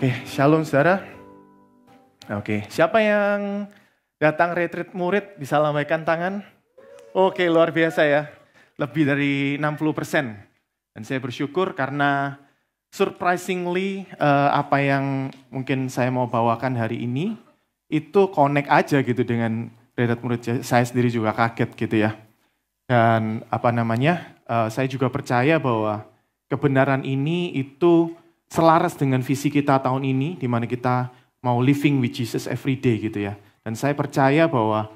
Oke, shalom saudara. Oke, siapa yang datang retreat murid bisa lambaikan tangan? Oke, luar biasa ya. Lebih dari 60%. Dan saya bersyukur karena surprisingly apa yang mungkin saya mau bawakan hari ini itu connect aja gitu dengan retreat murid. Saya sendiri juga kaget gitu ya. Dan saya juga percaya bahwa kebenaran ini itu selaras dengan visi kita tahun ini, di mana kita mau living with Jesus every day gitu ya. Dan saya percaya bahwa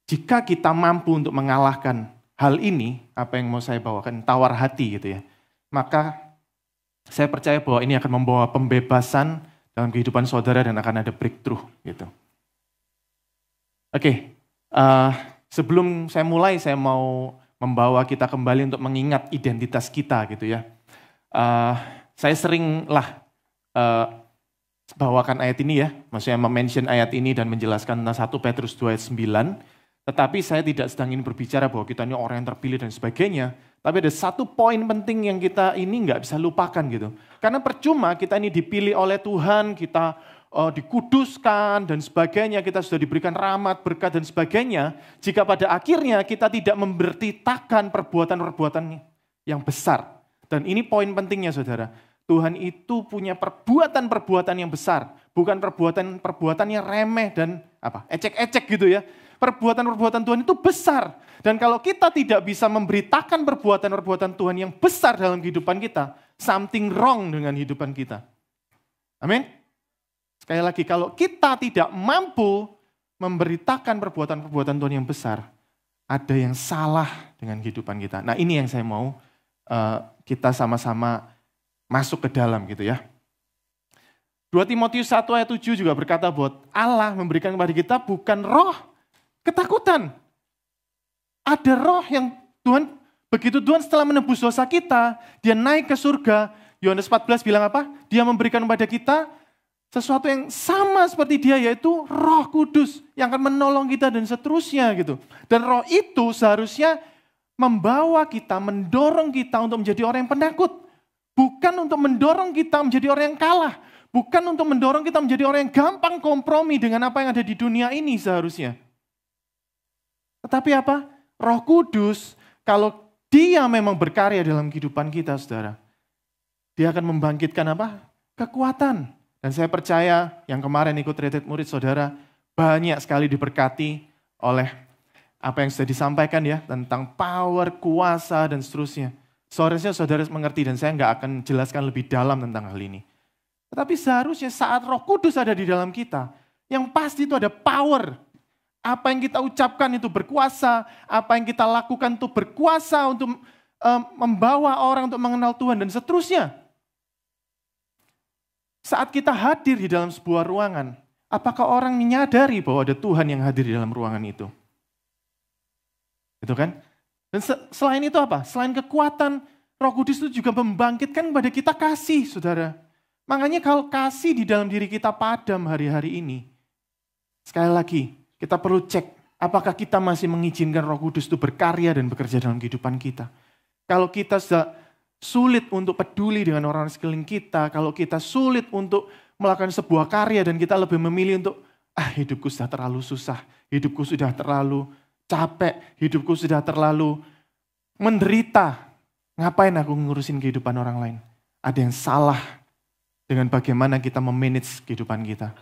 jika kita mampu untuk mengalahkan hal ini, apa yang mau saya bawakan, tawar hati gitu ya, maka saya percaya bahwa ini akan membawa pembebasan dalam kehidupan saudara dan akan ada breakthrough gitu. Oke, sebelum saya mulai, saya mau membawa kita kembali untuk mengingat identitas kita gitu ya. Saya seringlah bawakan ayat ini ya, maksudnya mention ayat ini dan menjelaskan tentang 1 Petrus 2 ayat 9, tetapi saya tidak sedang ingin berbicara bahwa kita ini orang yang terpilih dan sebagainya, tapi ada satu poin penting yang kita ini nggak bisa lupakan gitu. Karena percuma kita ini dipilih oleh Tuhan, kita dikuduskan dan sebagainya, kita sudah diberikan rahmat, berkat dan sebagainya, jika pada akhirnya kita tidak memberitakan perbuatan-perbuatan yang besar. Dan ini poin pentingnya saudara. Tuhan itu punya perbuatan-perbuatan yang besar, bukan perbuatan-perbuatan yang remeh dan ecek-ecek gitu ya. Perbuatan-perbuatan Tuhan itu besar. Dan kalau kita tidak bisa memberitakan perbuatan-perbuatan Tuhan yang besar dalam kehidupan kita, something wrong dengan kehidupan kita. Amin. Sekali lagi, kalau kita tidak mampu memberitakan perbuatan-perbuatan Tuhan yang besar, ada yang salah dengan kehidupan kita. Nah, ini yang saya mau kita sama-sama masuk ke dalam gitu ya. 2 Timotius 1 ayat 7 juga berkata bahwa Allah memberikan kepada kita bukan roh ketakutan. Ada roh yang Tuhan, begitu Tuhan setelah menebus dosa kita, dia naik ke surga. Yohanes 14 bilang apa? Dia memberikan kepada kita sesuatu yang sama seperti dia, yaitu Roh Kudus yang akan menolong kita dan seterusnya gitu. Dan roh itu seharusnya membawa kita, mendorong kita untuk menjadi orang yang penakut. Bukan untuk mendorong kita menjadi orang yang kalah. Bukan untuk mendorong kita menjadi orang yang gampang kompromi dengan apa yang ada di dunia ini seharusnya. Tetapi apa? Roh Kudus, kalau dia memang berkarya dalam kehidupan kita, saudara, dia akan membangkitkan apa? Kekuatan. Dan saya percaya yang kemarin ikut retreat murid saudara, banyak sekali diberkati oleh apa yang sudah disampaikan ya, tentang power, kuasa, dan seterusnya. Seharusnya saudara mengerti dan saya nggak akan jelaskan lebih dalam tentang hal ini. Tetapi seharusnya saat Roh Kudus ada di dalam kita, yang pasti itu ada power. Apa yang kita ucapkan itu berkuasa, apa yang kita lakukan itu berkuasa untuk membawa orang untuk mengenal Tuhan dan seterusnya. Saat kita hadir di dalam sebuah ruangan, apakah orang menyadari bahwa ada Tuhan yang hadir di dalam ruangan itu? Gitu kan? Dan selain itu apa? Selain kekuatan, Roh Kudus itu juga membangkitkan kepada kita kasih, saudara. Makanya kalau kasih di dalam diri kita padam hari-hari ini, sekali lagi, kita perlu cek apakah kita masih mengizinkan Roh Kudus itu berkarya dan bekerja dalam kehidupan kita. Kalau kita sudah sulit untuk peduli dengan orang sekeliling kita, kalau kita sulit untuk melakukan sebuah karya dan kita lebih memilih untuk, hidupku sudah terlalu susah, hidupku sudah terlalu capek, hidupku sudah terlalu menderita. Ngapain aku ngurusin kehidupan orang lain? Ada yang salah dengan bagaimana kita memanage kehidupan kita.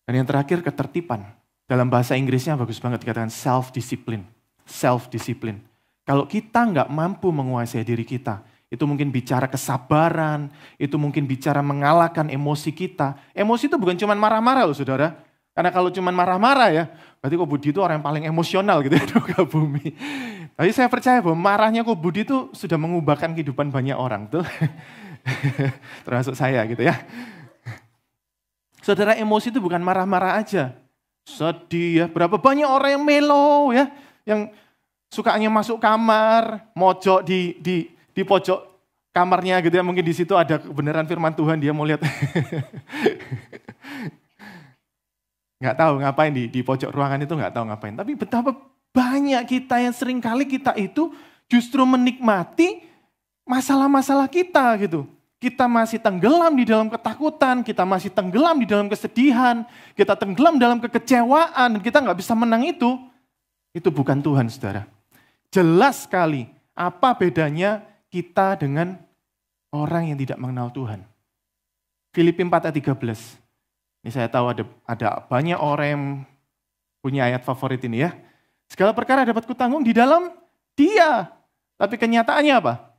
Dan yang terakhir, ketertiban. Dalam bahasa Inggrisnya bagus banget dikatakan self-discipline. Self-discipline. Kalau kita nggak mampu menguasai diri kita, itu mungkin bicara kesabaran, itu mungkin bicara mengalahkan emosi kita. Emosi itu bukan cuma marah-marah loh saudara. Karena kalau cuma marah-marah ya, berarti Ko Budi itu orang yang paling emosional gitu ya di muka bumi. Tapi saya percaya bahwa marahnya Ko Budi itu sudah mengubahkan kehidupan banyak orang tuh. Termasuk saya gitu ya. Saudara, emosi itu bukan marah-marah aja. Sedih ya, berapa banyak orang yang melo ya, yang sukanya masuk kamar, mojok di pojok kamarnya gitu ya, mungkin di situ ada kebenaran firman Tuhan, dia mau lihat. Nggak tahu ngapain di pojok ruangan itu, nggak tahu ngapain. Tapi betapa banyak kita yang sering kali kita itu justru menikmati masalah-masalah kita gitu. kita masih tenggelam di dalam ketakutan, kita masih tenggelam di dalam kesedihan, kita tenggelam dalam kekecewaan, dan kita nggak bisa menang itu bukan Tuhan, saudara. Jelas sekali apa bedanya kita dengan orang yang tidak mengenal Tuhan. Filipi 4 ayat 13. Ini saya tahu ada banyak orang yang punya ayat favorit ini ya. Segala perkara dapat kutanggung di dalam Dia. Tapi kenyataannya apa?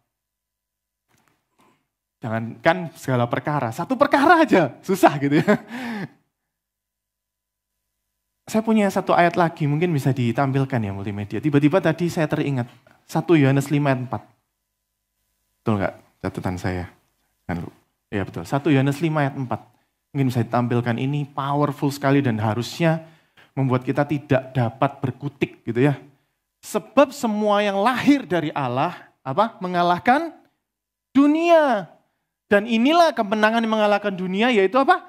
Jangankan segala perkara, satu perkara aja, susah gitu ya. Saya punya satu ayat lagi, mungkin bisa ditampilkan ya multimedia. Tiba-tiba tadi saya teringat, 1 Yohanes 5 ayat 4. Betul nggak catatan saya? Ya betul, 1 Yohanes 5 ayat 4. Mungkin bisa ditampilkan, ini powerful sekali dan harusnya membuat kita tidak dapat berkutik gitu ya. Sebab semua yang lahir dari Allah, mengalahkan dunia. Dan inilah kemenangan yang mengalahkan dunia, yaitu apa?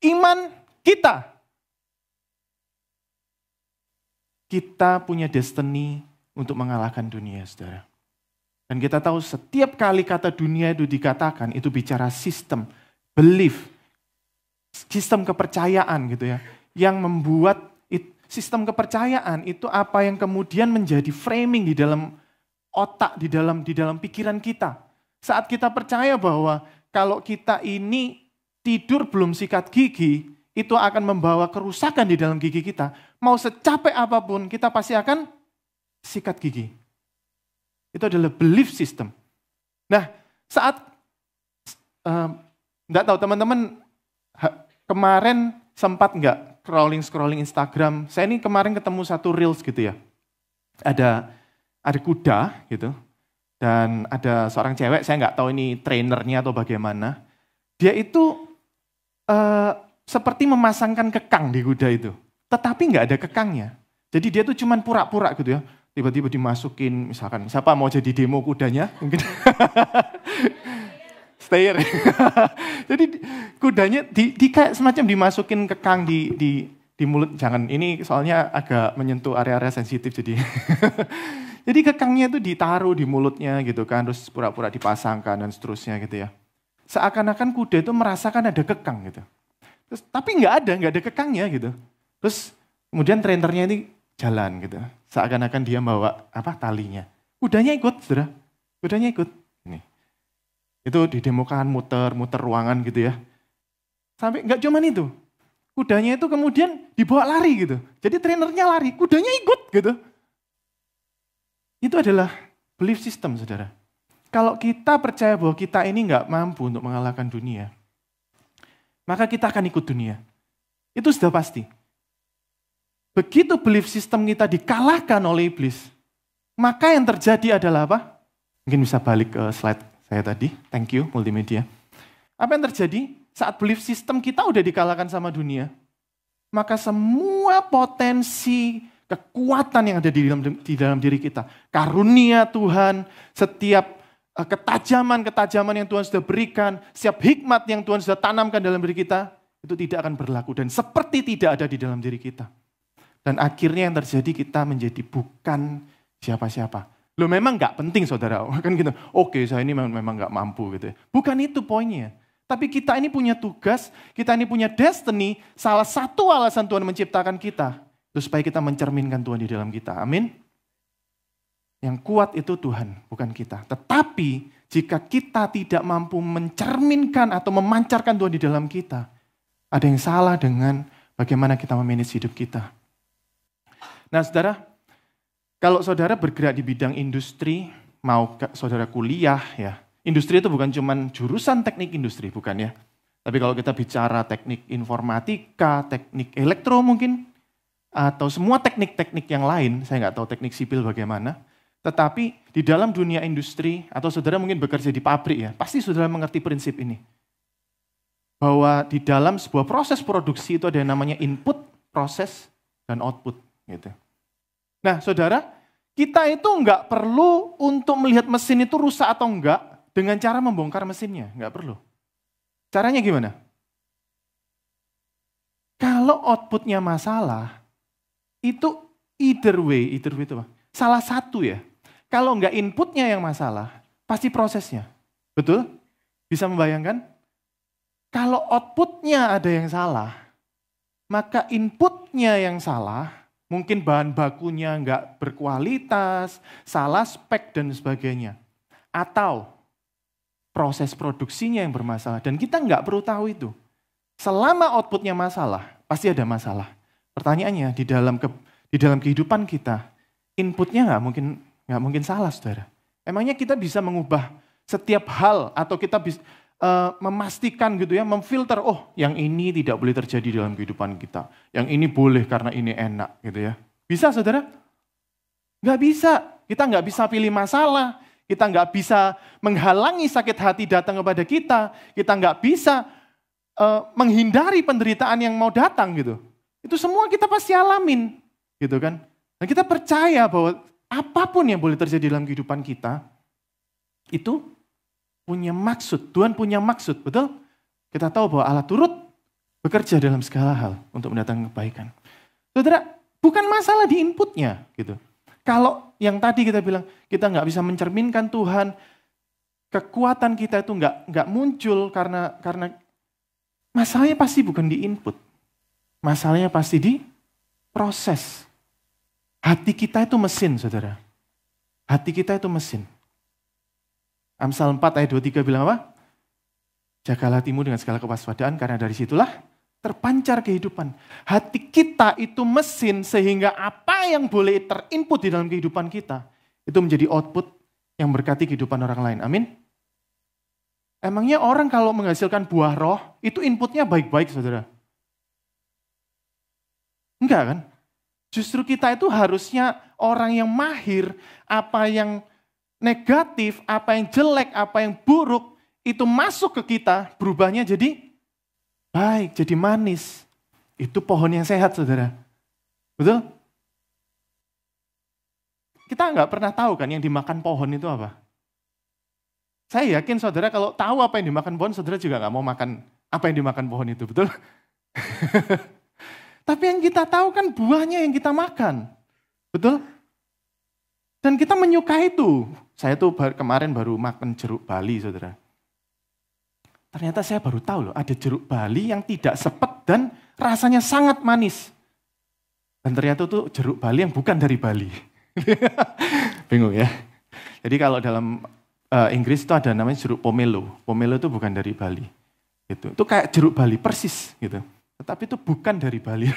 Iman kita. Kita punya destiny untuk mengalahkan dunia, saudara. Dan kita tahu setiap kali kata dunia itu dikatakan, itu bicara sistem, belief, sistem kepercayaan gitu ya. Yang membuat sistem kepercayaan itu apa yang kemudian menjadi framing di dalam otak, di dalam pikiran kita. Saat kita percaya bahwa kalau kita ini tidur belum sikat gigi, itu akan membawa kerusakan di dalam gigi kita. Mau secapek apapun, kita pasti akan sikat gigi. Itu adalah belief system. Nah, saat, enggak tahu teman-teman, kemarin sempat enggak scrolling Instagram. Saya ini kemarin ketemu satu reels gitu ya. Ada kuda gitu. Dan ada seorang cewek, saya nggak tahu ini trainernya atau bagaimana. Dia itu seperti memasangkan kekang di kuda itu. Tetapi nggak ada kekangnya. Jadi dia tuh cuman pura-pura gitu ya. Tiba-tiba dimasukin, misalkan siapa mau jadi demo kudanya? Mungkin stayer. Jadi kudanya di kayak semacam dimasukin kekang di mulut. Jangan, ini soalnya agak menyentuh area-area sensitif jadi. Jadi kekangnya itu ditaruh di mulutnya gitu kan, terus pura-pura dipasangkan dan seterusnya gitu ya. Seakan-akan kuda itu merasakan ada kekang gitu. Terus, tapi nggak ada kekangnya gitu. Terus kemudian trainernya ini jalan gitu. Seakan-akan dia bawa talinya. Kudanya ikut, saudara. Kudanya ikut. Ini. Itu didemokan muter ruangan gitu ya. Sampai nggak cuman itu. Kudanya itu kemudian dibawa lari gitu. Jadi trainernya lari, kudanya ikut gitu. Itu adalah belief system, saudara. Kalau kita percaya bahwa kita ini nggak mampu untuk mengalahkan dunia, maka kita akan ikut dunia. Itu sudah pasti. Begitu belief system kita dikalahkan oleh iblis, maka yang terjadi adalah apa? Mungkin bisa balik ke slide saya tadi. Thank you, multimedia. Apa yang terjadi saat belief system kita udah dikalahkan sama dunia? Maka semua potensi kekuatan yang ada di dalam diri kita, karunia Tuhan, setiap ketajaman yang Tuhan sudah berikan, setiap hikmat yang Tuhan sudah tanamkan dalam diri kita, itu tidak akan berlaku dan seperti tidak ada di dalam diri kita. Dan akhirnya yang terjadi kita menjadi bukan siapa-siapa. Loh memang nggak penting saudara, kan gitu. Oke, saya ini memang nggak mampu gitu. Bukan itu poinnya. Tapi kita ini punya tugas, kita ini punya destiny. Salah satu alasan Tuhan menciptakan kita, itu supaya kita mencerminkan Tuhan di dalam kita. Amin. Yang kuat itu Tuhan, bukan kita. Tetapi jika kita tidak mampu mencerminkan atau memancarkan Tuhan di dalam kita, ada yang salah dengan bagaimana kita memanage hidup kita. Nah saudara, kalau saudara bergerak di bidang industri, mau saudara kuliah ya, industri itu bukan cuma jurusan teknik industri, bukan ya. Tapi kalau kita bicara teknik informatika, teknik elektro mungkin, atau semua teknik-teknik yang lain, saya nggak tahu teknik sipil bagaimana, tetapi di dalam dunia industri, atau saudara mungkin bekerja di pabrik ya, pasti saudara mengerti prinsip ini. Bahwa di dalam sebuah proses produksi itu ada yang namanya input, proses, dan output. Gitu. Nah saudara, kita itu nggak perlu untuk melihat mesin itu rusak atau enggak dengan cara membongkar mesinnya, nggak perlu. Caranya gimana? Kalau outputnya masalah, itu either way itu apa? Salah satu ya. Kalau enggak inputnya yang masalah, pasti prosesnya. Betul? Bisa membayangkan? Kalau outputnya ada yang salah, maka inputnya yang salah, mungkin bahan bakunya nggak berkualitas, salah spek dan sebagainya. Atau proses produksinya yang bermasalah. Dan kita nggak perlu tahu itu. Selama outputnya masalah, pasti ada masalah. Pertanyaannya, di dalam kehidupan kita, inputnya nggak mungkin salah, saudara. Emangnya kita bisa mengubah setiap hal atau kita bisa memastikan gitu ya, memfilter, oh yang ini tidak boleh terjadi dalam kehidupan kita. Yang ini boleh karena ini enak gitu ya. Bisa saudara? Nggak bisa. Kita nggak bisa pilih masalah. Kita nggak bisa menghalangi sakit hati datang kepada kita. Kita nggak bisa menghindari penderitaan yang mau datang gitu. Itu semua kita pasti alamin gitu kan. Dan kita percaya bahwa apapun yang boleh terjadi dalam kehidupan kita, itu punya maksud. Tuhan punya maksud, betul? Kita tahu bahwa Allah turut bekerja dalam segala hal untuk mendatangkan kebaikan. Saudara, bukan masalah di inputnya gitu. Kalau yang tadi kita bilang, kita nggak bisa mencerminkan Tuhan, kekuatan kita itu nggak muncul karena masalahnya pasti bukan di input. Masalahnya pasti di proses. Hati kita itu mesin, saudara. Hati kita itu mesin. Amsal 4 ayat 23 bilang apa? Jagalah hatimu dengan segala kewaspadaan karena dari situlah terpancar kehidupan. Hati kita itu mesin sehingga apa yang boleh terinput di dalam kehidupan kita itu menjadi output yang berkati kehidupan orang lain. Amin. Emangnya orang kalau menghasilkan buah roh itu inputnya baik-baik, saudara? Enggak kan? Justru kita itu harusnya orang yang mahir, apa yang negatif, apa yang jelek, apa yang buruk, itu masuk ke kita, berubahnya jadi baik, jadi manis. Itu pohon yang sehat, saudara. Betul? Kita nggak pernah tahu kan yang dimakan pohon itu apa. Saya yakin saudara kalau tahu apa yang dimakan pohon, saudara juga nggak mau makan apa yang dimakan pohon itu, betul? Tapi yang kita tahu kan buahnya yang kita makan. Betul? Dan kita menyukai itu. Saya tuh kemarin baru makan jeruk Bali, saudara. Ternyata saya baru tahu loh, ada jeruk Bali yang tidak sepet dan rasanya sangat manis. Dan ternyata itu jeruk Bali yang bukan dari Bali. Bingung ya? Jadi kalau dalam Inggris itu ada namanya jeruk pomelo. Pomelo itu bukan dari Bali. Gitu. Itu kayak jeruk Bali, persis gitu. Tetapi itu bukan dari Bali.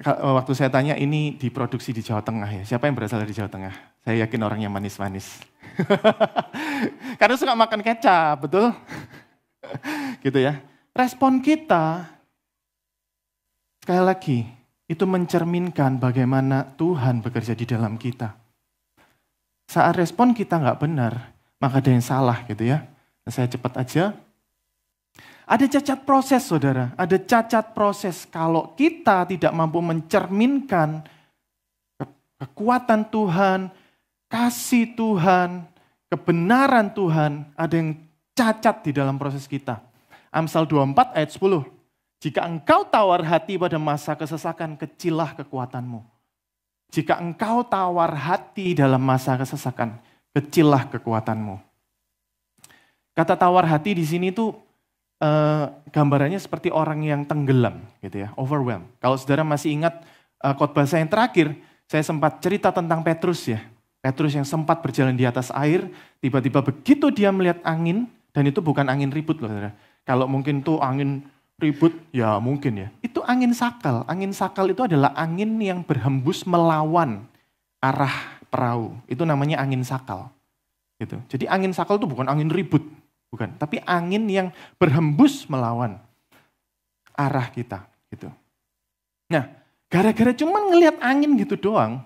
Waktu saya tanya ini diproduksi di Jawa Tengah ya. Siapa yang berasal dari Jawa Tengah? Saya yakin orangnya manis-manis. Karena suka makan kecap, betul? Gitu ya. Respon kita, sekali lagi, itu mencerminkan bagaimana Tuhan bekerja di dalam kita. Saat respon kita nggak benar, maka ada yang salah gitu ya. Nah, saya cepat aja. Ada cacat proses, saudara. Ada cacat proses. Kalau kita tidak mampu mencerminkan kekuatan Tuhan, kasih Tuhan, kebenaran Tuhan, ada yang cacat di dalam proses kita. Amsal 24 ayat 10. Jika engkau tawar hati pada masa kesesakan, kecillah kekuatanmu. Jika engkau tawar hati dalam masa kesesakan, kecillah kekuatanmu. Kata tawar hati di sini tuh gambarannya seperti orang yang tenggelam, gitu ya, overwhelmed. Kalau saudara masih ingat khotbah saya yang terakhir, saya sempat cerita tentang Petrus ya. Petrus yang sempat berjalan di atas air, tiba-tiba begitu dia melihat angin, dan itu bukan angin ribut loh saudara. Kalau mungkin tuh angin ribut, ya mungkin ya. Itu angin sakal. Angin sakal itu adalah angin yang berhembus melawan arah perahu. Itu namanya angin sakal. Gitu. Jadi angin sakal itu bukan angin ribut. Bukan, tapi angin yang berhembus melawan arah kita. Gitu. Nah, gara-gara cuma ngelihat angin gitu doang,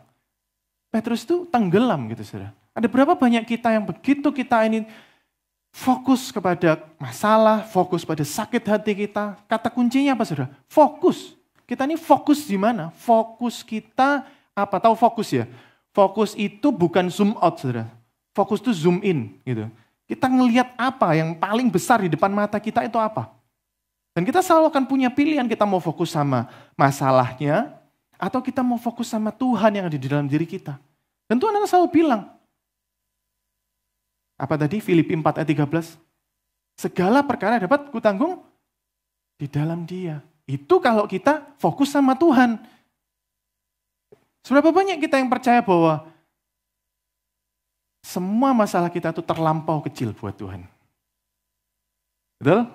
Petrus itu tenggelam gitu saudara. Ada berapa banyak kita yang begitu kita ini fokus kepada masalah, fokus pada sakit hati kita. Kata kuncinya apa saudara? Fokus. Kita ini fokus di mana? Fokus kita, apa tahu fokus ya? Fokus itu bukan zoom out saudara. Fokus itu zoom in gitu. Kita ngelihat apa yang paling besar di depan mata kita itu apa. Dan kita selalu akan punya pilihan, kita mau fokus sama masalahnya, atau kita mau fokus sama Tuhan yang ada di dalam diri kita. Dan Tuhan akan selalu bilang, apa tadi Filipi 4 ayat 13? Segala perkara dapat kutanggung di dalam Dia. Itu kalau kita fokus sama Tuhan. Seberapa banyak kita yang percaya bahwa semua masalah kita itu terlampau kecil buat Tuhan. Betul?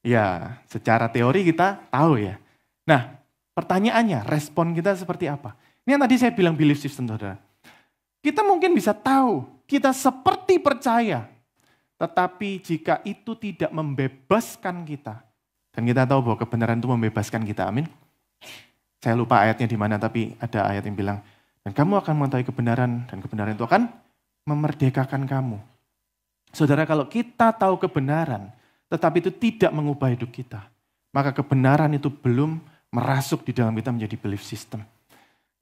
Ya, secara teori kita tahu ya. Nah, pertanyaannya, respon kita seperti apa? Ini yang tadi saya bilang belief system, saudara. Kita mungkin bisa tahu, kita seperti percaya. Tetapi jika itu tidak membebaskan kita, dan kita tahu bahwa kebenaran itu membebaskan kita, amin. Saya lupa ayatnya di mana, tapi ada ayat yang bilang, dan kamu akan mengetahui kebenaran, dan kebenaran itu akan memerdekakan kamu. Saudara, kalau kita tahu kebenaran, tetapi itu tidak mengubah hidup kita, maka kebenaran itu belum merasuk di dalam kita menjadi belief system.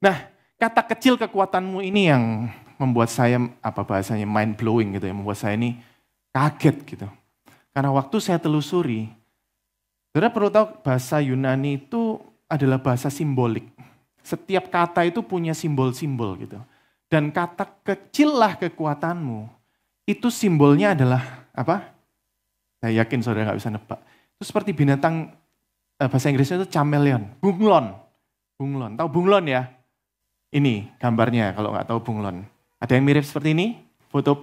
Nah, kata kecil kekuatanmu ini yang membuat saya, bahasanya mind blowing gitu ya, membuat saya ini kaget gitu. Karena waktu saya telusuri, saudara perlu tahu bahasa Yunani itu adalah bahasa simbolik. Setiap kata itu punya simbol-simbol gitu. Dan kata kecillah kekuatanmu, itu simbolnya adalah apa? Saya yakin saudara nggak bisa nebak. Itu seperti binatang, bahasa Inggrisnya itu chameleon, bunglon. Bunglon, tahu bunglon ya? Ini gambarnya kalau nggak tahu bunglon. Ada yang mirip seperti ini? Foto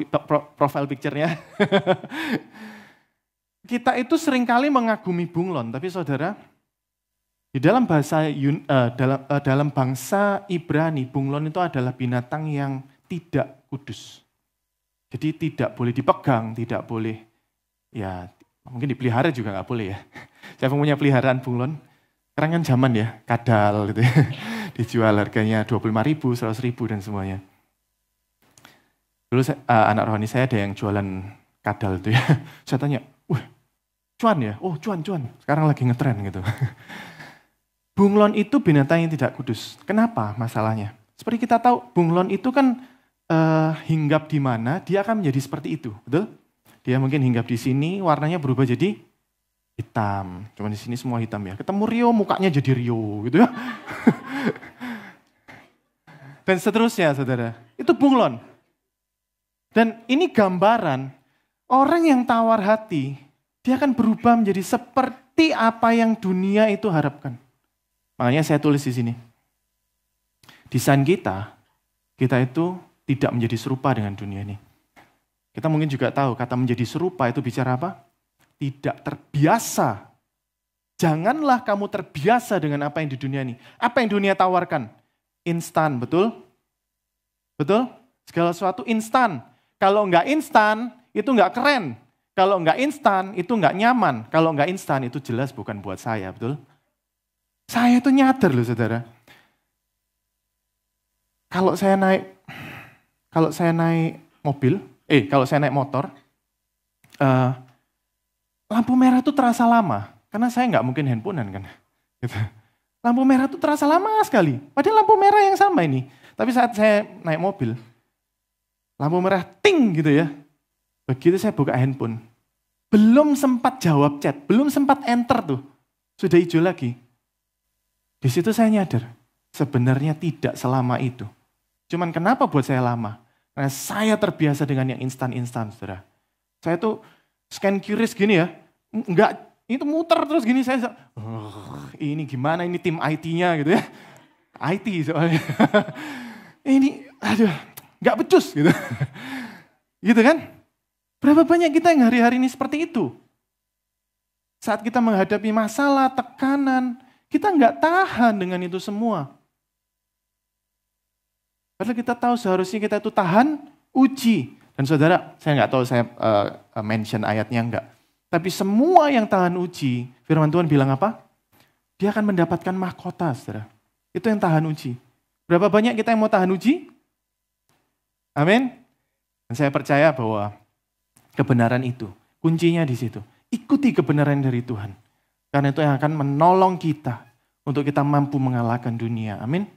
profile picture-nya. Kita itu seringkali mengagumi bunglon, tapi saudara, di dalam bahasa dalam bangsa Ibrani, bunglon itu adalah binatang yang tidak kudus. Jadi tidak boleh dipegang, tidak boleh, ya mungkin dipelihara juga nggak boleh ya. Saya punya peliharaan bunglon, sekarang kan zaman ya, kadal gitu ya. Dijual harganya 25.000, 100.000 dan semuanya. Dulu anak rohani saya ada yang jualan kadal itu ya. Saya tanya, wah cuan ya? Oh cuan. Sekarang lagi ngetren gitu. Bunglon itu binatang yang tidak kudus. Kenapa masalahnya? Seperti kita tahu, bunglon itu kan hinggap di mana, dia akan menjadi seperti itu. Betul? Dia mungkin hinggap di sini, warnanya berubah jadi hitam. Cuma di sini semua hitam ya. Ketemu Rio, mukanya jadi Rio gitu ya. Dan seterusnya, saudara. Itu bunglon. Dan ini gambaran orang yang tawar hati, dia akan berubah menjadi seperti apa yang dunia itu harapkan. Makanya saya tulis di sini. Desain kita itu tidak menjadi serupa dengan dunia ini. Kita mungkin juga tahu kata menjadi serupa itu bicara apa? Tidak terbiasa. Janganlah kamu terbiasa dengan apa yang di dunia ini. Apa yang dunia tawarkan? Instan, betul? Betul? Segala sesuatu instan. Kalau enggak instan, itu enggak keren. Kalau enggak instan, itu enggak nyaman. Kalau enggak instan, itu jelas bukan buat saya, betul? Saya itu nyadar loh saudara. Kalau saya naik mobil, kalau saya naik motor, lampu merah itu terasa lama. Karena saya nggak mungkin handphonean kan. Gitu. Lampu merah itu terasa lama sekali. Padahal lampu merah yang sama ini. Tapi saat saya naik mobil, lampu merah ting gitu ya. Begitu saya buka handphone, belum sempat jawab chat, belum sempat enter tuh, sudah hijau lagi. Di situ saya nyadar, sebenarnya tidak selama itu. Cuman kenapa buat saya lama? Karena saya terbiasa dengan yang instan-instan, saudara. Saya tuh scan QRIS gini ya, enggak, itu muter terus gini, saya ini gimana, ini tim IT-nya gitu ya. IT soalnya. Ini, aduh, enggak becus gitu. Gitu kan? Berapa banyak kita yang hari-hari ini seperti itu? Saat kita menghadapi masalah, tekanan, kita nggak tahan dengan itu semua. Padahal kita tahu seharusnya kita itu tahan uji. Dan saudara, saya nggak tahu saya mention ayatnya enggak. Tapi semua yang tahan uji, firman Tuhan bilang apa? Dia akan mendapatkan mahkota, saudara. Itu yang tahan uji. Berapa banyak kita yang mau tahan uji? Amin. Dan saya percaya bahwa kebenaran itu, kuncinya di situ. Ikuti kebenaran dari Tuhan. Karena itu yang akan menolong kita untuk kita mampu mengalahkan dunia. Amin.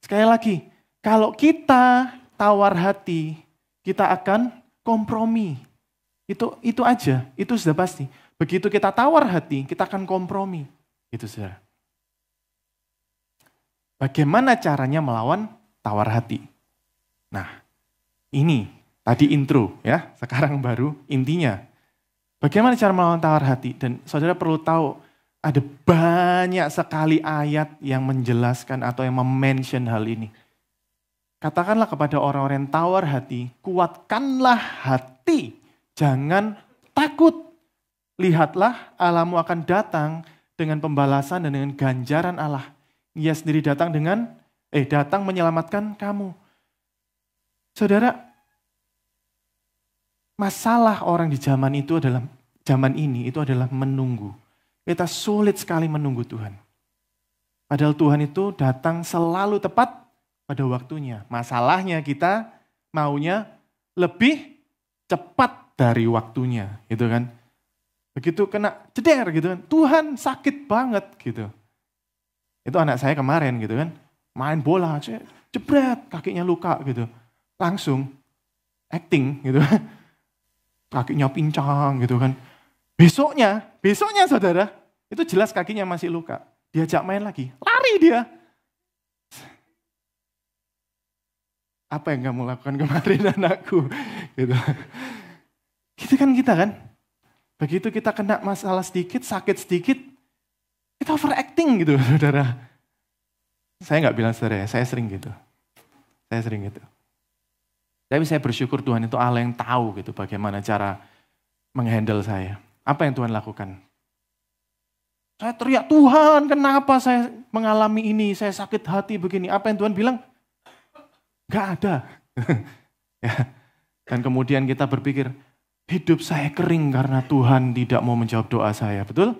Sekali lagi, kalau kita tawar hati, kita akan kompromi. Itu aja, itu sudah pasti. Begitu kita tawar hati, kita akan kompromi. Itu saudara. Bagaimana caranya melawan tawar hati? Nah, ini tadi intro ya, sekarang baru intinya. Bagaimana cara melawan tawar hati? Dan saudara perlu tahu, ada banyak sekali ayat yang menjelaskan atau yang mention hal ini. Katakanlah kepada orang-orang yang tawar hati, kuatkanlah hati, jangan takut. Lihatlah Allahmu akan datang dengan pembalasan dan dengan ganjaran Allah. Ia sendiri datang menyelamatkan kamu. Saudara, masalah orang di zaman ini adalah menunggu. Kita sulit sekali menunggu Tuhan. Padahal Tuhan itu datang selalu tepat pada waktunya. Masalahnya kita maunya lebih cepat dari waktunya, gitu kan. Begitu kena ceder gitu kan, Tuhan sakit banget gitu. Itu anak saya kemarin gitu kan, main bola, jebret, kakinya luka gitu. Langsung acting gitu kan, kakinya pincang gitu kan. Besoknya saudara, itu jelas kakinya masih luka. Diajak main lagi, lari dia. Apa yang kamu lakukan kemarin anakku? Gitu. Gitu kan kita kan. Begitu kita kena masalah sedikit, sakit sedikit, kita overacting gitu saudara. Saya nggak bilang saudara ya, saya sering gitu. Tapi saya bersyukur Tuhan itu Allah yang tahu gitu bagaimana cara menghandle saya. Apa yang Tuhan lakukan? Saya teriak, Tuhan kenapa saya mengalami ini, saya sakit hati begini. Apa yang Tuhan bilang? Nggak ada. Ya. Dan kemudian kita berpikir, hidup saya kering karena Tuhan tidak mau menjawab doa saya, betul?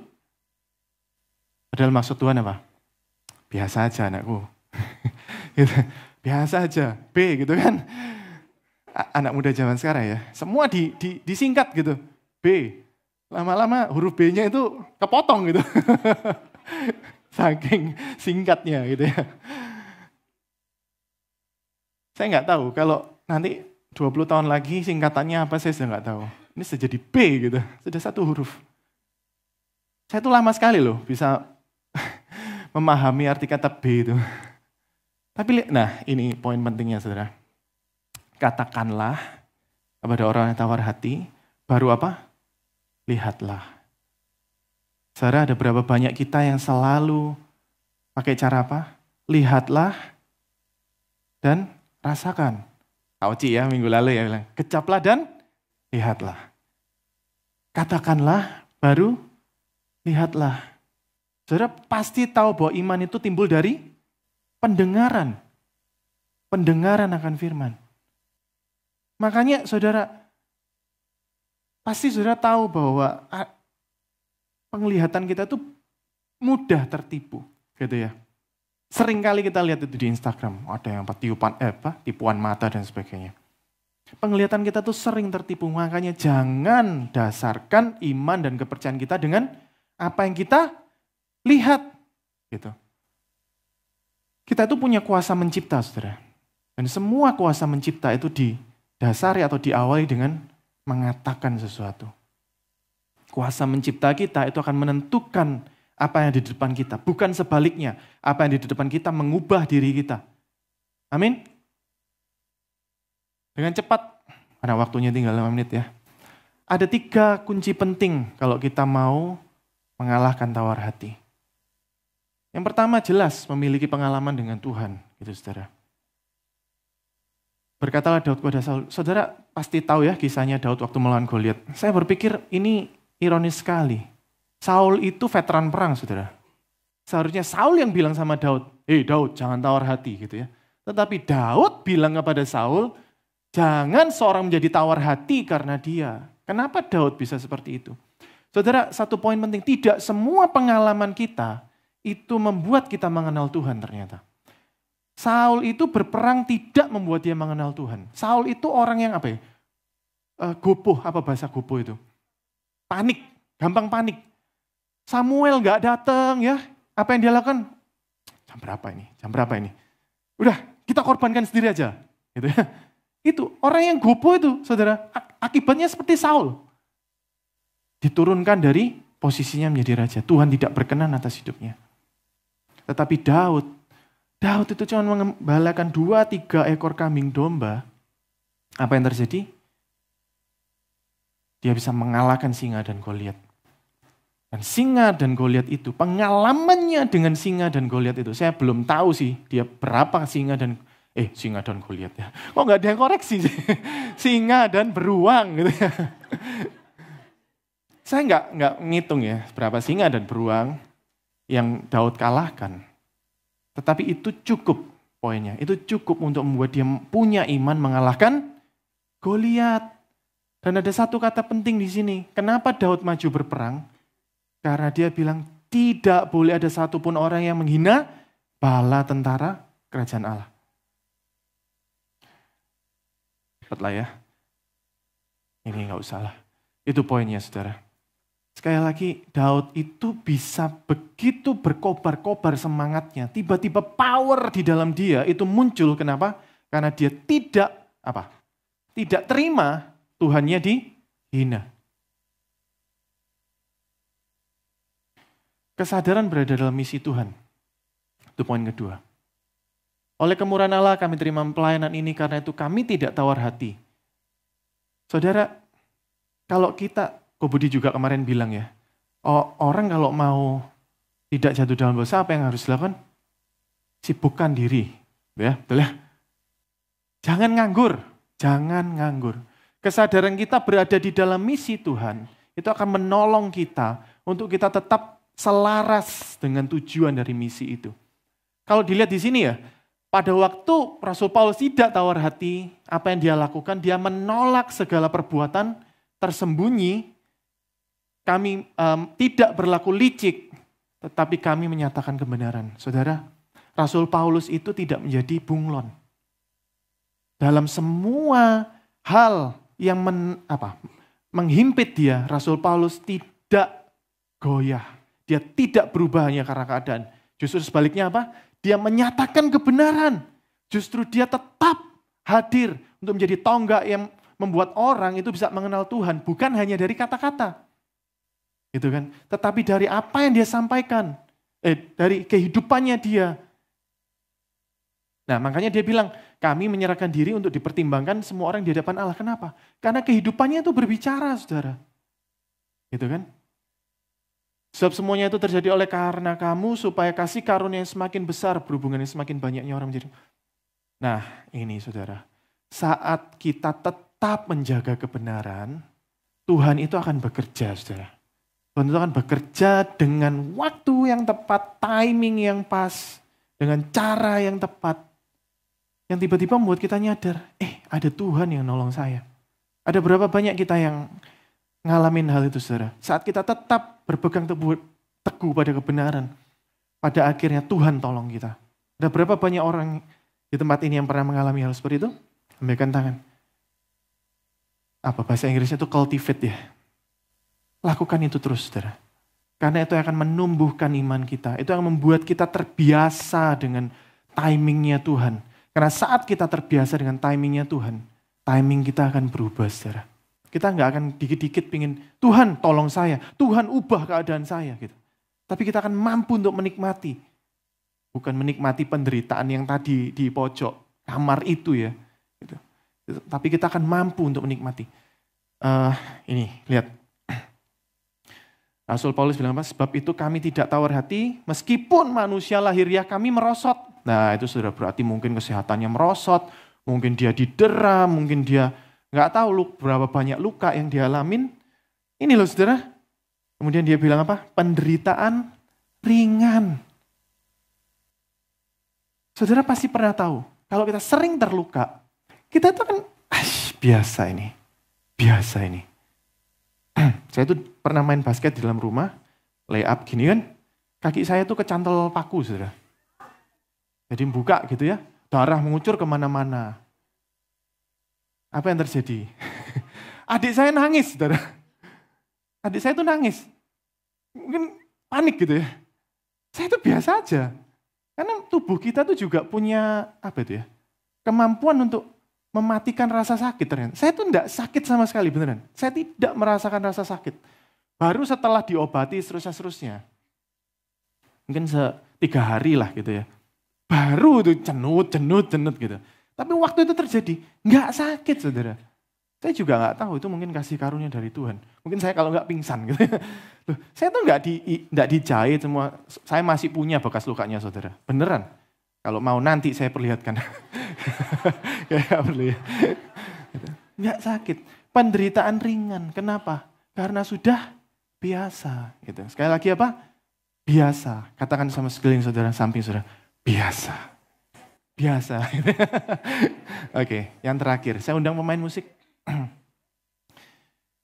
Padahal maksud Tuhan apa? Biasa aja anakku. Gitu. Biasa aja, B gitu kan. Anak muda zaman sekarang ya, semua disingkat gitu. B, lama-lama huruf B-nya itu kepotong gitu. Saking singkatnya gitu ya. Saya nggak tahu kalau nanti 20 tahun lagi singkatannya apa saya sudah nggak tahu. Ini sudah jadi B gitu, sudah satu huruf. Saya tuh lama sekali loh bisa memahami arti kata B itu. Tapi nah ini poin pentingnya saudara. Katakanlah kepada orang yang tawar hati, baru apa? Lihatlah. Saudara, ada berapa banyak kita yang selalu pakai cara apa? Lihatlah dan rasakan. Auci ya minggu lalu ya bilang, kecaplah dan lihatlah. Katakanlah, baru lihatlah. Saudara pasti tahu bahwa iman itu timbul dari pendengaran. Pendengaran akan firman. Makanya saudara, pasti saudara tahu bahwa penglihatan kita tuh mudah tertipu. Gitu ya. Sering kali kita lihat itu di Instagram. Ada yang tipuan mata dan sebagainya. Penglihatan kita tuh sering tertipu, makanya jangan dasarkan iman dan kepercayaan kita dengan apa yang kita lihat. Gitu. Kita itu punya kuasa mencipta, saudara. Dan semua kuasa mencipta itu didasari atau diawali dengan mengatakan sesuatu. Kuasa mencipta kita itu akan menentukan apa yang di depan kita. Bukan sebaliknya, apa yang di depan kita mengubah diri kita. Amin. Dengan cepat, karena waktunya tinggal 5 menit ya. Ada 3 kunci penting kalau kita mau mengalahkan tawar hati. Yang pertama jelas memiliki pengalaman dengan Tuhan, gitu saudara. Berkatalah Daud kepada Saul, saudara pasti tahu ya kisahnya Daud waktu melawan Goliat. Saya berpikir ini ironis sekali. Saul itu veteran perang saudara. Seharusnya Saul yang bilang sama Daud, Daud jangan tawar hati gitu ya. Tetapi Daud bilang kepada Saul, jangan seorang menjadi tawar hati karena dia. Kenapa Daud bisa seperti itu? Saudara, satu poin penting, tidak semua pengalaman kita itu membuat kita mengenal Tuhan ternyata. Saul itu berperang tidak membuat dia mengenal Tuhan. Saul itu orang yang apa ya? Gopoh, apa bahasa gopoh itu? Panik, gampang panik. Samuel gak datang ya. Apa yang dia lakukan? Jam berapa ini? Udah, kita korbankan sendiri aja. Gitu ya. Itu orang yang gopoh itu, saudara, akibatnya seperti Saul. Diturunkan dari posisinya menjadi raja. Tuhan tidak berkenan atas hidupnya. Tetapi Daud itu cuma mengembalakan 2-3 ekor kambing domba. Apa yang terjadi? Dia bisa mengalahkan singa dan Goliat. Dan singa dan Goliat itu, pengalamannya dengan singa dan Goliat itu, saya belum tahu sih dia berapa singa dan Goliat ya. Kok nggak ada yang koreksi sih? Singa dan beruang gitu ya. Saya nggak ngitung ya berapa singa dan beruang yang Daud kalahkan. Tetapi itu cukup poinnya. Itu cukup untuk membuat dia punya iman mengalahkan Goliat. Dan ada satu kata penting di sini. Kenapa Daud maju berperang? Karena dia bilang tidak boleh ada satupun orang yang menghina bala tentara kerajaan Allah. Cepatlah ya. Ini nggak usah lah. Itu poinnya saudara. Sekali lagi Daud itu bisa begitu berkobar-kobar semangatnya. Tiba-tiba power di dalam dia itu muncul. Kenapa? Karena dia tidak terima Tuhannya dihina. Kesadaran berada dalam misi Tuhan. Itu poin kedua. Oleh kemurahan Allah kami terima pelayanan ini karena itu kami tidak tawar hati. Saudara, kalau kita, Ko Budi juga kemarin bilang ya, orang kalau mau tidak jatuh dalam dosa apa yang harus dilakukan? Sibukkan diri. Ya, betul ya? Jangan nganggur. Kesadaran kita berada di dalam misi Tuhan, itu akan menolong kita untuk kita tetap selaras dengan tujuan dari misi itu. Kalau dilihat di sini ya, pada waktu Rasul Paulus tidak tawar hati, apa yang dia lakukan, dia menolak segala perbuatan tersembunyi. Kami tidak berlaku licik, tetapi kami menyatakan kebenaran. Saudara, Rasul Paulus itu tidak menjadi bunglon. Dalam semua hal yang menghimpit dia, Rasul Paulus tidak goyah. Dia tidak berubah hanya karena keadaan. Justru sebaliknya apa? Dia menyatakan kebenaran. Justru dia tetap hadir untuk menjadi tonggak yang membuat orang itu bisa mengenal Tuhan. Bukan hanya dari kata-kata. Gitu kan? Tetapi dari apa yang dia sampaikan. Dari kehidupannya dia. Nah makanya dia bilang, kami menyerahkan diri untuk dipertimbangkan semua orang di hadapan Allah. Kenapa? Karena kehidupannya itu berbicara, saudara. Gitu kan? Sebab semuanya itu terjadi oleh karena kamu supaya kasih karunia yang semakin besar berhubungan yang semakin banyaknya orang menjadi. Nah ini saudara, saat kita tetap menjaga kebenaran, Tuhan itu akan bekerja saudara. Tuhan itu akan bekerja dengan waktu yang tepat, timing yang pas, dengan cara yang tepat. Yang tiba-tiba membuat kita nyadar, ada Tuhan yang nolong saya. Ada berapa banyak kita yang ngalamin hal itu saudara. Saat kita tetap berpegang teguh pada kebenaran, pada akhirnya Tuhan tolong kita. Ada berapa banyak orang di tempat ini yang pernah mengalami hal seperti itu? Lambaikan tangan. Apa bahasa Inggrisnya itu cultivate ya. Lakukan itu terus saudara. Karena itu akan menumbuhkan iman kita. Itu akan membuat kita terbiasa dengan timingnya Tuhan. Karena saat kita terbiasa dengan timingnya Tuhan, timing kita akan berubah saudara. Kita nggak akan dikit-dikit pingin, Tuhan tolong saya, Tuhan ubah keadaan saya. Gitu. Tapi kita akan mampu untuk menikmati. Bukan menikmati penderitaan yang tadi di pojok kamar itu ya. Gitu. Tapi kita akan mampu untuk menikmati. Ini, lihat. Rasul Paulus bilang apa? Sebab itu kami tidak tawar hati, meskipun manusia lahiriah kami merosot. Nah itu sudah berarti mungkin kesehatannya merosot, mungkin dia didera, mungkin dia nggak tahu berapa banyak luka yang dialamin. Ini loh saudara. Kemudian dia bilang apa? Penderitaan ringan. Saudara pasti pernah tahu, kalau kita sering terluka, kita itu kan biasa ini. Saya tuh pernah main basket di dalam rumah, lay up gini kan, kaki saya tuh kecantol paku saudara. Jadi buka gitu ya, darah mengucur kemana-mana. Apa yang terjadi? Adik saya nangis, saudara. Adik saya tuh nangis. Mungkin panik gitu ya. Saya itu biasa aja. Karena tubuh kita tuh juga punya kemampuan untuk mematikan rasa sakit ternyata. Saya tuh enggak sakit sama sekali beneran. Saya tidak merasakan rasa sakit. Baru setelah diobati seterusnya. Mungkin 3 hari lah gitu ya. Baru tuh cenut gitu. Tapi waktu itu terjadi, enggak sakit saudara. Saya juga nggak tahu, itu mungkin kasih karunia dari Tuhan. Mungkin saya kalau nggak pingsan gitu. Loh, saya tuh nggak dijahit semua, saya masih punya bekas lukanya saudara. Beneran. Kalau mau nanti saya perlihatkan. Nggak perlu ya. Nggak sakit. Penderitaan ringan. Kenapa? Karena sudah biasa. Gitu. Sekali lagi apa? Biasa. Katakan sama sekeliling saudara, samping saudara. Biasa. Biasa. Oke, yang terakhir. Saya undang pemain musik.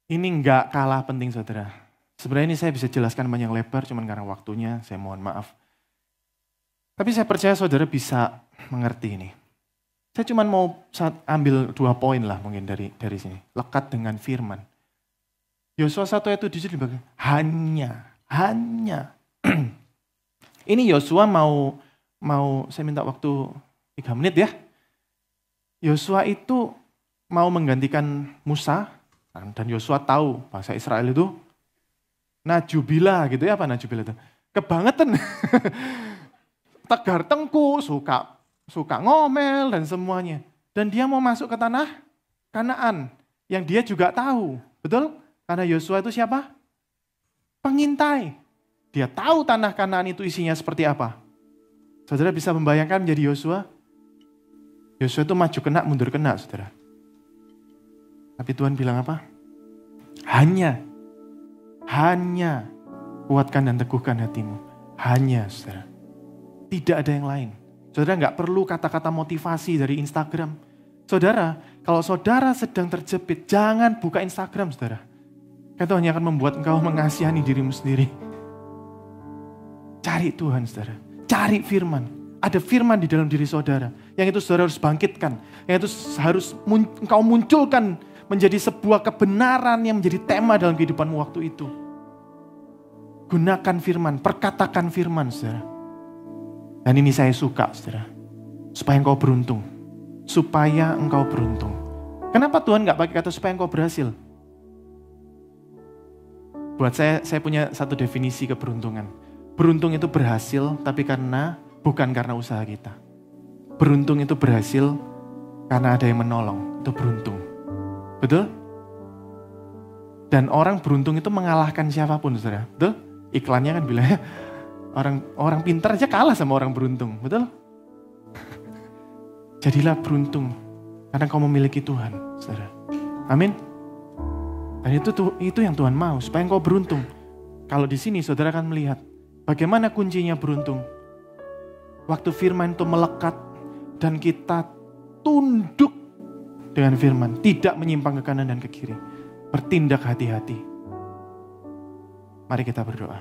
Ini nggak kalah penting saudara. Sebenarnya ini saya bisa jelaskan panjang lebar, cuman karena waktunya saya mohon maaf. Tapi saya percaya saudara bisa mengerti ini. Saya cuma mau ambil 2 poin lah mungkin dari sini. Lekat dengan firman. Yosua 1 ayat 7 dibagian. Hanya. Ini Yosua mau saya minta waktu 3 menit ya. Yosua itu mau menggantikan Musa, dan Yosua tahu bahasa Israel itu najubila gitu ya, apa najubila itu? Kebangetan. Tegar tengku, suka ngomel dan semuanya. Dan dia mau masuk ke tanah Kanaan yang dia juga tahu. Betul? Karena Yosua itu siapa? Pengintai. Dia tahu tanah Kanaan itu isinya seperti apa. Saudara bisa membayangkan menjadi Yosua? Yosua itu maju kena, mundur kena, saudara. Tapi Tuhan bilang apa? Hanya kuatkan dan teguhkan hatimu. Hanya, saudara. Tidak ada yang lain. Saudara nggak perlu kata-kata motivasi dari Instagram. Saudara, kalau saudara sedang terjepit, jangan buka Instagram, saudara. Itu hanya akan membuat engkau mengasihani dirimu sendiri. Cari Tuhan, saudara. Cari firman. Ada firman di dalam diri saudara. Yang itu saudara harus bangkitkan. Yang itu harus engkau munculkan menjadi sebuah kebenaran yang menjadi tema dalam kehidupanmu waktu itu. Gunakan firman, perkatakan firman, saudara. Dan ini saya suka, saudara. Supaya engkau beruntung. Supaya engkau beruntung. Kenapa Tuhan gak pakai kata supaya engkau berhasil? Buat saya punya satu definisi keberuntungan. Beruntung itu berhasil, tapi bukan karena usaha kita. Beruntung itu berhasil karena ada yang menolong. Itu beruntung. Betul? Dan orang beruntung itu mengalahkan siapapun, saudara. Betul? Iklannya kan bilang, orang pintar aja kalah sama orang beruntung. Betul? Jadilah beruntung. Karena kau memiliki Tuhan, saudara. Amin? Dan itu yang Tuhan mau, supaya engkau beruntung. Kalau di sini saudara akan melihat, bagaimana kuncinya beruntung. Waktu firman itu melekat, dan kita tunduk dengan firman, tidak menyimpang ke kanan dan ke kiri. Bertindak hati-hati. Mari kita berdoa.